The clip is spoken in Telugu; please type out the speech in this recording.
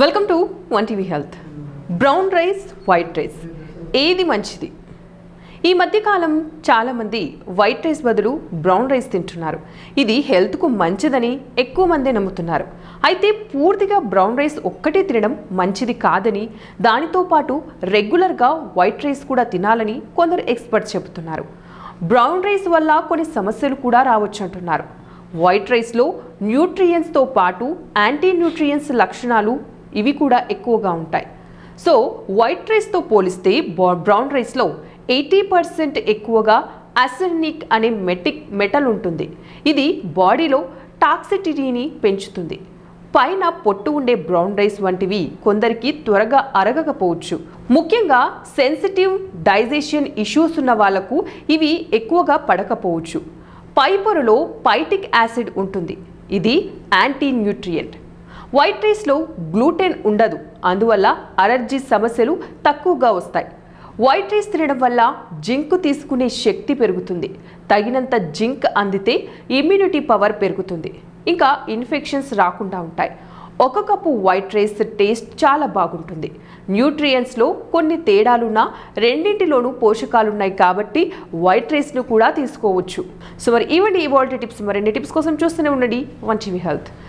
Welcome to one TV health. Brown rice, white rice ఏది మంచిది? ఈ మధ్యకాలం చాలామంది వైట్ రైస్ బదులు బ్రౌన్ రైస్ తింటున్నారు. ఇది హెల్త్కు మంచిదని ఎక్కువ మంది నమ్ముతున్నారు. అయితే పూర్తిగా బ్రౌన్ రైస్ ఒక్కటే తినడం మంచిది కాదని, దానితో పాటు రెగ్యులర్గా వైట్ రైస్ కూడా తినాలని కొందరు ఎక్స్పర్ట్స్ చెబుతున్నారు. బ్రౌన్ రైస్ వల్ల కొన్ని సమస్యలు కూడా రావచ్చు అంటున్నారు. వైట్ రైస్లో న్యూట్రియంట్స్తో పాటు యాంటీ న్యూట్రియంట్స్ లక్షణాలు ఇవి కూడా ఎక్కువగా ఉంటాయి. సో వైట్ రైస్తో పోలిస్తే బ్రౌన్ రైస్లో 80% ఎక్కువగా అసెనిక్ అనే మెటల్ ఉంటుంది. ఇది బాడీలో టాక్సిసిటీని పెంచుతుంది. పైన పొట్టు ఉండే బ్రౌన్ రైస్ వంటివి కొందరికి త్వరగా అరగకపోవచ్చు. ముఖ్యంగా సెన్సిటివ్ డైజెషన్ ఇష్యూస్ ఉన్న వాళ్లకు ఇవి ఎక్కువగా పడకపోవచ్చు. పై పొరలో పైటిక్ యాసిడ్ ఉంటుంది. ఇది యాంటీ న్యూట్రియంట్. వైట్ రైస్లో గ్లూటెన్ ఉండదు, అందువల్ల అలర్జీ సమస్యలు తక్కువగా వస్తాయి. వైట్ రైస్ తినడం వల్ల జింక్ తీసుకునే శక్తి పెరుగుతుంది. తగినంత జింక్ అందితే ఇమ్యూనిటీ పవర్ పెరుగుతుంది, ఇంకా ఇన్ఫెక్షన్స్ రాకుండా ఉంటాయి. ఒక కప్పు వైట్ రైస్ టేస్ట్ చాలా బాగుంటుంది. న్యూట్రియంట్స్లో కొన్ని తేడాలున్నా రెండింటిలోనూ పోషకాలున్నాయి కాబట్టి వైట్ రైస్ను కూడా తీసుకోవచ్చు. సో మరి ఇవాళ టిప్స్, మరిన్ని టిప్స్ కోసం చూస్తూనే ఉండండి వన్ టీవీ హెల్త్.